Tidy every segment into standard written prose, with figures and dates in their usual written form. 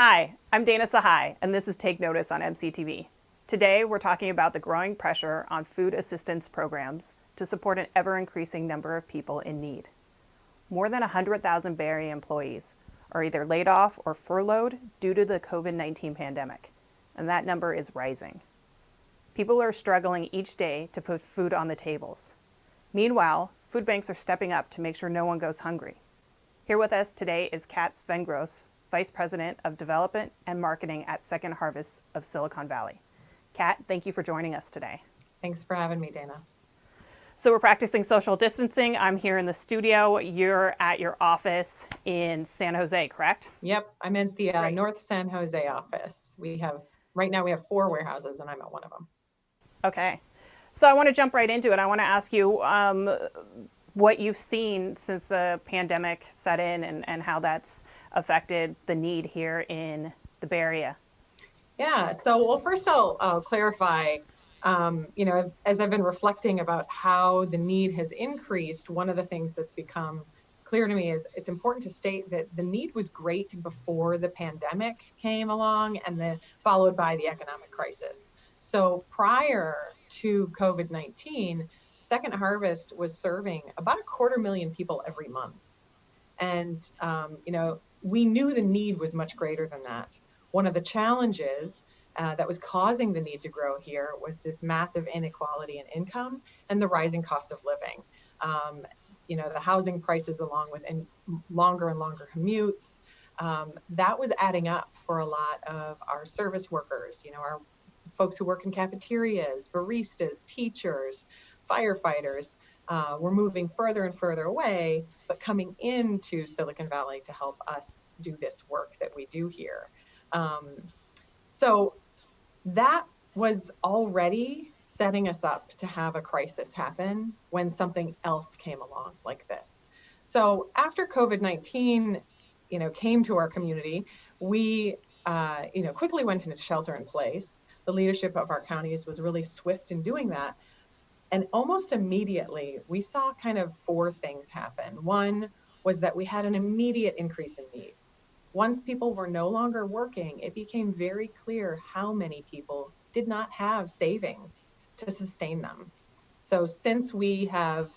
Hi, I'm Dana Sahae, and this is Take Notice on MCTV. Today, we're talking about the growing pressure on food assistance programs to support an ever-increasing number of people in need. More than 100,000 Bay Area employees are either laid off or furloughed due to the COVID-19 pandemic, and that number is rising. People are struggling each day to put food on the tables. Meanwhile, food banks are stepping up to make sure no one goes hungry. Here with us today is Kat Cvengros, Vice President of Development and Marketing at Second Harvest of Silicon Valley. Kat, thank you for joining us today. Thanks for having me, Dana. So we're practicing social distancing. I'm here in the studio. You're at your office in San Jose, correct? Yep, I'm at the North San Jose office. Right now we have 4 warehouses and I'm at one of them. Okay. So I want to jump right into it. I want to ask you what you've seen since the pandemic set in and how that's affected the need here in the Bay Area. Yeah, so first I'll clarify, as I've been reflecting about how the need has increased, one of the things that's become clear to me is it's important to state that the need was great before the pandemic came along and followed by the economic crisis. So prior to COVID-19, Second Harvest was serving about 250,000 people every month. And, we knew the need was much greater than that. One of the challenges that was causing the need to grow here was this massive inequality in income and the rising cost of living. The housing prices along with longer and longer commutes, that was adding up for a lot of our service workers, our folks who work in cafeterias, baristas, teachers, firefighters. We're moving further and further away, but coming into Silicon Valley to help us do this work that we do here. So that was already setting us up to have a crisis happen when something else came along like this. So after COVID-19, came to our community, we, quickly went into shelter in place. The leadership of our counties was really swift in doing that. And almost immediately, we saw kind of 4 things happen. One was that we had an immediate increase in need. Once people were no longer working, it became very clear how many people did not have savings to sustain them. So since we have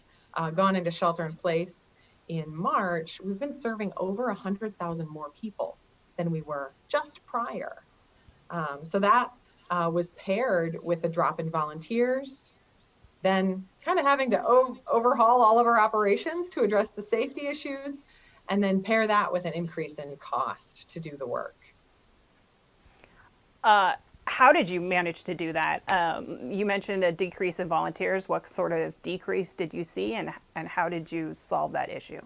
gone into shelter in place in March, we've been serving over 100,000 more people than we were just prior. So that was paired with a drop in volunteers, then kind of having to overhaul all of our operations to address the safety issues, and then pair that with an increase in cost to do the work. How did you manage to do that? You mentioned a decrease in volunteers. What sort of decrease did you see, and how did you solve that issue?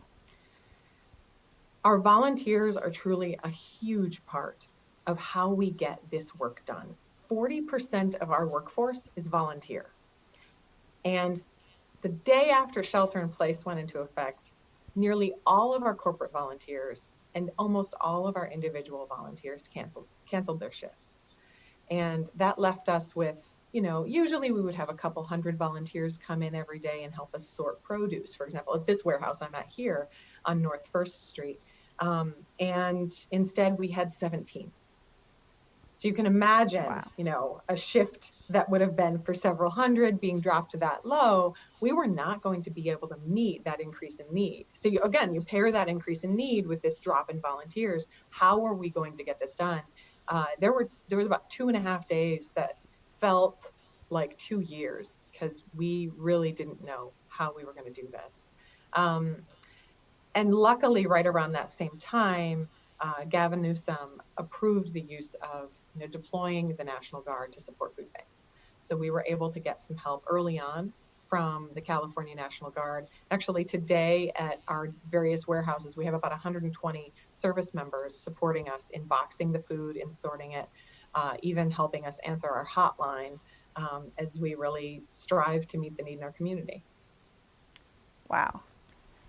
Our volunteers are truly a huge part of how we get this work done. 40% of our workforce is volunteer. And the day after shelter in place went into effect, nearly all of our corporate volunteers and almost all of our individual volunteers canceled their shifts. And that left us with, usually we would have a couple hundred volunteers come in every day and help us sort produce. For example, at this warehouse I'm at here on North 1st Street. And instead we had 17. So you can imagine, wow, a shift that would have been for several hundred being dropped to that low. We were not going to be able to meet that increase in need. So you pair that increase in need with this drop in volunteers. How are we going to get this done? There was about 2.5 days that felt like 2 years because we really didn't know how we were going to do this. And luckily, right around that same time, Gavin Newsom approved the use of deploying the National Guard to support food banks. So we were able to get some help early on from the California National Guard. Actually, today at our various warehouses, we have about 120 service members supporting us in boxing the food, in sorting it, even helping us answer our hotline as we really strive to meet the need in our community. Wow.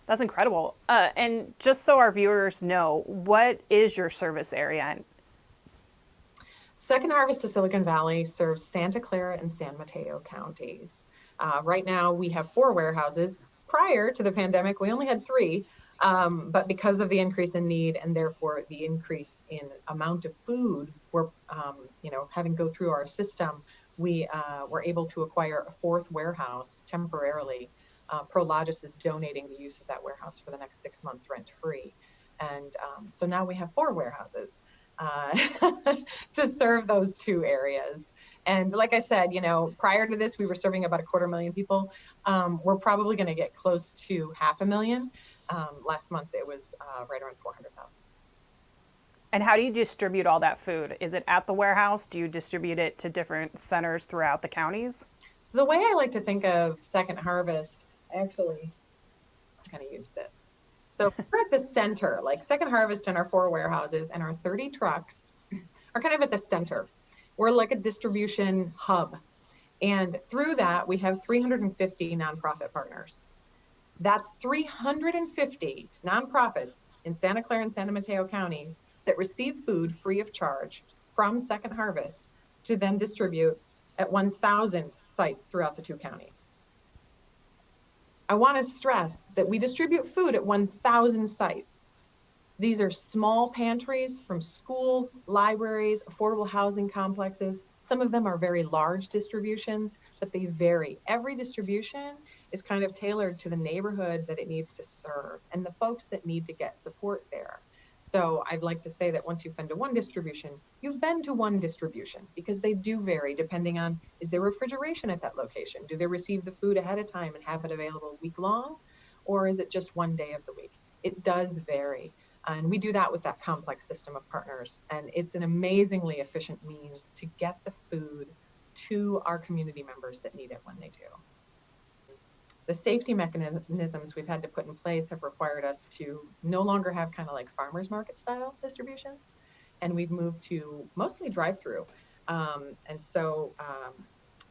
That's incredible. And just so our viewers know, what is your service area? Second Harvest of Silicon Valley serves Santa Clara and San Mateo counties. Right now we have 4 warehouses. Prior to the pandemic, we only had 3. But because of the increase in need and therefore the increase in amount of food we're having go through our system, we were able to acquire a fourth warehouse temporarily. Prologis is donating the use of that warehouse for the next 6 months rent-free. And so now we have 4 warehouses to serve those 2 areas. And like I said, prior to this, we were serving about 250,000 people. We're probably going to get close to 500,000. Last month, it was right around 400,000. And how do you distribute all that food? Is it at the warehouse? Do you distribute it to different centers throughout the counties? So the way I like to think of Second Harvest, actually, I'm going to use this. So we're at the center, like Second Harvest and our 4 warehouses and our 30 trucks are kind of at the center. We're like a distribution hub. And through that, we have 350 nonprofit partners. That's 350 nonprofits in Santa Clara and San Mateo counties that receive food free of charge from Second Harvest to then distribute at 1,000 sites throughout the 2 counties. I want to stress that we distribute food at 1,000 sites. These are small pantries from schools, libraries, affordable housing complexes. Some of them are very large distributions, but they vary. Every distribution is kind of tailored to the neighborhood that it needs to serve and the folks that need to get support there. So I'd like to say that once you've been to one distribution, you've been to one distribution, because they do vary depending on, is there refrigeration at that location? Do they receive the food ahead of time and have it available week long? Or is it just one day of the week? It does vary. And we do that with that complex system of partners. And it's an amazingly efficient means to get the food to our community members that need it when they do. The safety mechanisms we've had to put in place have required us to no longer have kind of like farmers market style distributions. And we've moved to mostly drive-through. And so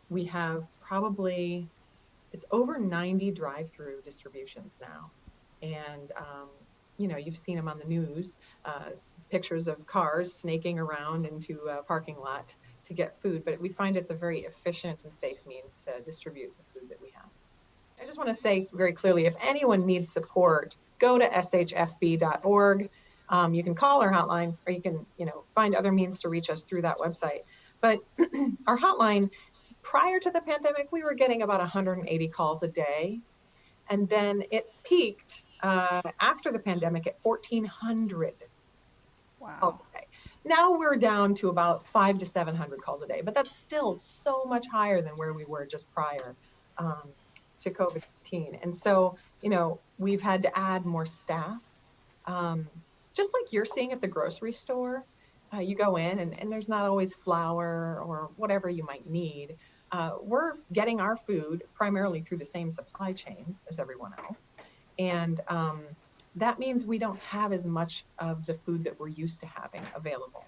we have probably, it's over 90 drive-through distributions now. And you've seen them on the news, pictures of cars snaking around into a parking lot to get food, but we find it's a very efficient and safe means to distribute the food that we have. I just want to say very clearly, if anyone needs support, go to shfb.org. You can call our hotline, or you can, find other means to reach us through that website. But our hotline, prior to the pandemic, we were getting about 180 calls a day. And then it peaked after the pandemic at 1,400. Wow. Okay. Now we're down to about 500 to 700 calls a day, but that's still so much higher than where we were just prior to COVID-19. And so, we've had to add more staff. Just like you're seeing at the grocery store, you go in and there's not always flour or whatever you might need. We're getting our food primarily through the same supply chains as everyone else. And that means we don't have as much of the food that we're used to having available.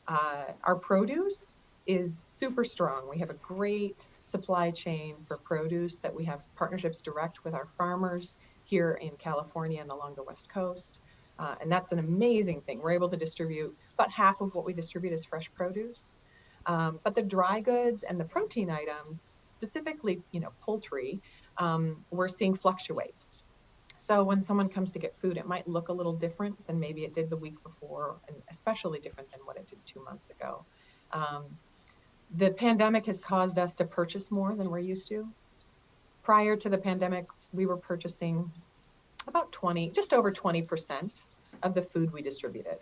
Our produce is super strong. We have a great supply chain for produce that we have partnerships direct with our farmers here in California and along the West Coast. And that's an amazing thing. We're able to distribute about half of what we distribute as fresh produce. But the dry goods and the protein items, specifically, poultry, we're seeing fluctuate. So when someone comes to get food, it might look a little different than maybe it did the week before, and especially different than what it did 2 months ago. The pandemic has caused us to purchase more than we're used to. Prior to the pandemic, we were purchasing about just over 20% of the food we distributed.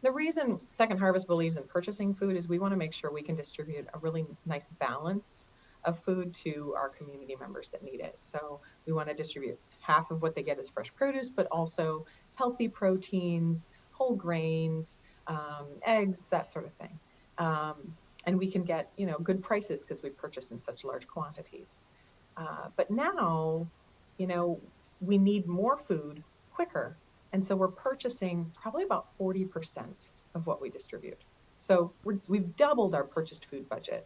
The reason Second Harvest believes in purchasing food is we want to make sure we can distribute a really nice balance of food to our community members that need it. So we want to distribute half of what they get as fresh produce, but also healthy proteins, whole grains, eggs, that sort of thing. And we can get, good prices because we purchase in such large quantities. But now, we need more food quicker. And so we're purchasing probably about 40% of what we distribute. So we've doubled our purchased food budget.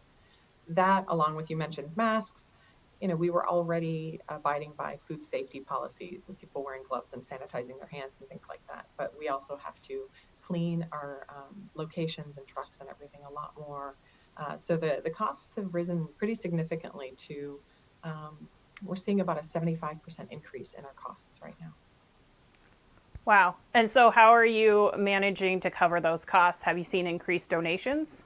That, along with, you mentioned masks, we were already abiding by food safety policies and people wearing gloves and sanitizing their hands and things like that. But we also have to clean our locations and trucks and everything a lot more. So the costs have risen pretty significantly to, we're seeing about a 75% increase in our costs right now. Wow. And so how are you managing to cover those costs? Have you seen increased donations?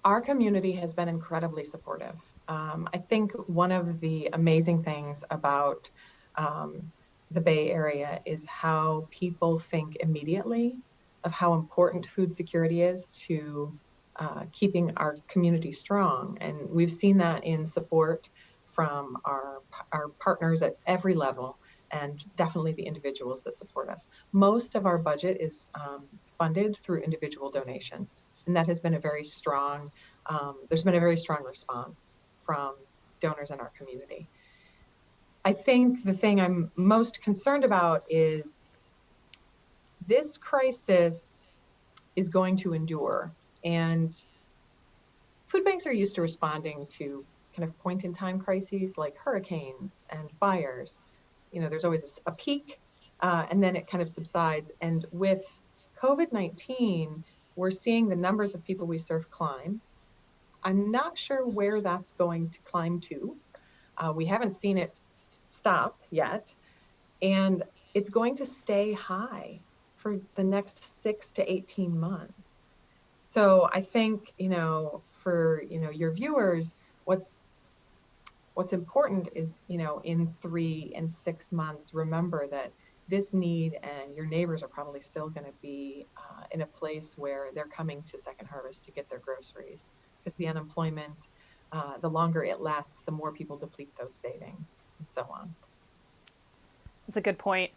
Our community has been incredibly supportive. I think one of the amazing things about um, the Bay Area is how people think immediately of how important food security is to keeping our community strong. And we've seen that in support from our partners at every level, and definitely the individuals that support us. Most of our budget is funded through individual donations, and that has been a very strong, there's been a very strong response from donors in our community. I think the thing I'm most concerned about is this crisis is going to endure, and food banks are used to responding to kind of point in time crises like hurricanes and fires. You know, there's always a peak, and then it kind of subsides. And with COVID-19, we're seeing the numbers of people we serve climb. I'm not sure where that's going to climb to. We haven't seen it stop yet, and it's going to stay high for the next 6 to 18 months. So I think, for, your viewers, what's important is, in 3 and 6 months, remember that this need and your neighbors are probably still going to be in a place where they're coming to Second Harvest to get their groceries, because the unemployment, the longer it lasts, the more people deplete those savings and so on. That's a good point.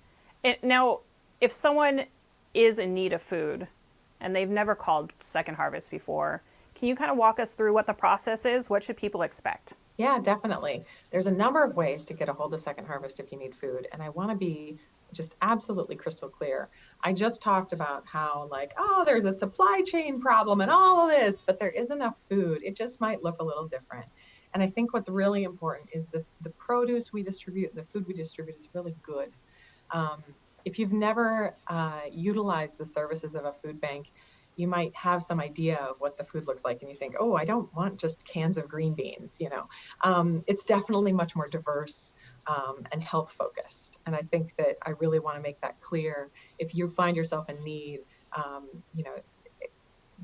Now, if someone is in need of food and they've never called Second Harvest before, can you kind of walk us through what the process is? What should people expect? Yeah, definitely. There's a number of ways to get a hold of Second Harvest if you need food. And I want to be just absolutely crystal clear. I just talked about how, like, oh, there's a supply chain problem and all of this, but there is enough food. It just might look a little different. And I think what's really important is the produce we distribute, the food we distribute is really good. If you've never utilized the services of a food bank, you might have some idea of what the food looks like, and you think, oh, I don't want just cans of green beans. It's definitely much more diverse and health focused. And I think that I really want to make that clear. If you find yourself in need, you know,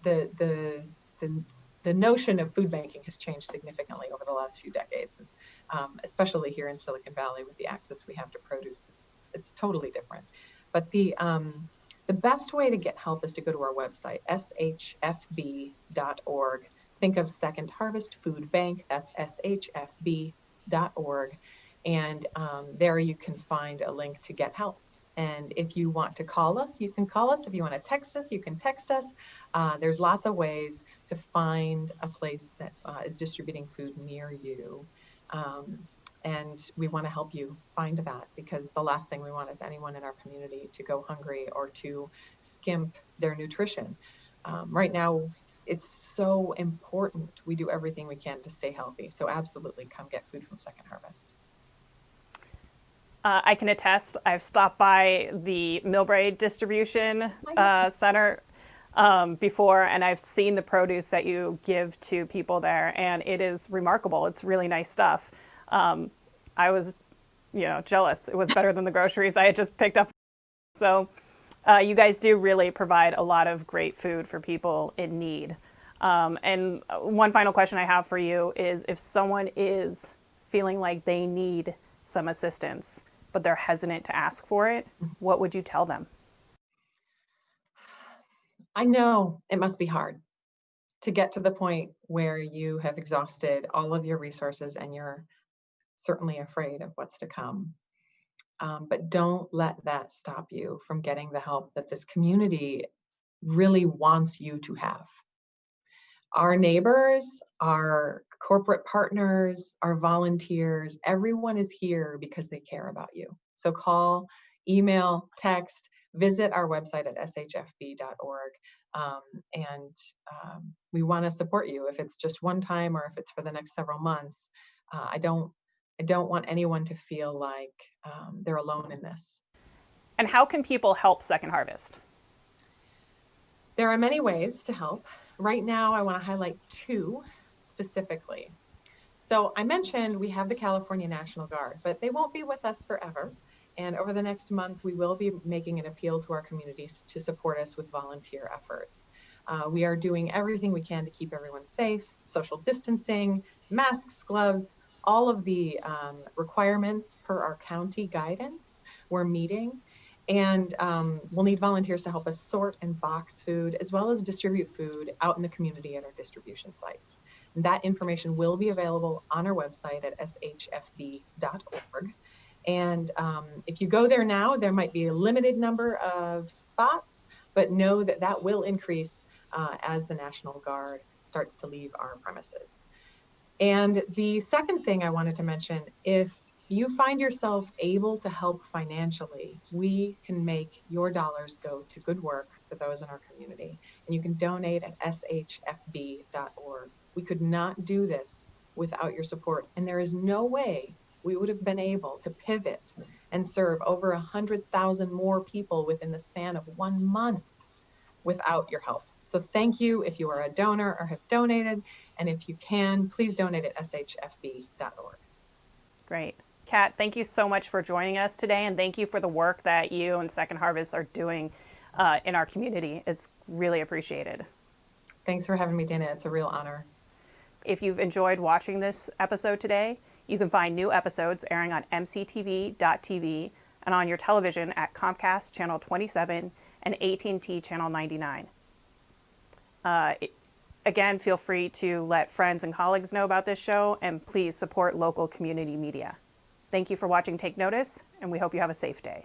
the the the the notion of food banking has changed significantly over the last few decades, and especially here in Silicon Valley with the access we have to produce. It's totally different. But the best way to get help is to go to our website, shfb.org. Think of Second Harvest Food Bank. That's shfb.org. And there you can find a link to get help. And if you want to call us, you can call us. If you want to text us, you can text us. There's lots of ways to find a place that is distributing food near you. And we want to help you find that, because the last thing we want is anyone in our community to go hungry or to skimp their nutrition. Right now, it's so important. We do everything we can to stay healthy. So absolutely come get food from Second Harvest. I can attest. I've stopped by the Millbrae distribution center before, and I've seen the produce that you give to people there, and it is remarkable. It's really nice stuff. I was, jealous. It was better than the groceries I had just picked up. So you guys do really provide a lot of great food for people in need. And one final question I have for you is, if someone is feeling like they need some assistance, but they're hesitant to ask for it, what would you tell them? I know it must be hard to get to the point where you have exhausted all of your resources and you're certainly afraid of what's to come. But don't let that stop you from getting the help that this community really wants you to have. Our neighbors, our corporate partners, our volunteers, everyone is here because they care about you. So call, email, text, visit our website at shfb.org. We want to support you. If it's just one time or if it's for the next several months, I don't want anyone to feel like they're alone in this. And how can people help Second Harvest? There are many ways to help. Right now, I want to highlight 2 specifically. So I mentioned we have the California National Guard, but they won't be with us forever. And over the next month, we will be making an appeal to our communities to support us with volunteer efforts. We are doing everything we can to keep everyone safe, social distancing, masks, gloves, all of the requirements per our county guidance we're meeting. And we'll need volunteers to help us sort and box food, as well as distribute food out in the community at our distribution sites. And that information will be available on our website at shfb.org. And if you go there now, there might be a limited number of spots, but know that that will increase as the National Guard starts to leave our premises. And the second thing I wanted to mention, if you find yourself able to help financially, we can make your dollars go to good work for those in our community. And you can donate at shfb.org. We could not do this without your support. And there is no way we would have been able to pivot and serve over 100,000 more people within the span of 1 month without your help. So thank you if you are a donor or have donated. And if you can, please donate at shfb.org. Great. Kat, thank you so much for joining us today, and thank you for the work that you and Second Harvest are doing in our community. It's really appreciated. Thanks for having me, Dana. It's a real honor. If you've enjoyed watching this episode today, you can find new episodes airing on mctv.tv and on your television at Comcast Channel 27 and AT&T Channel 99. Again, feel free to let friends and colleagues know about this show, and please support local community media. Thank you for watching Take Notice, and we hope you have a safe day.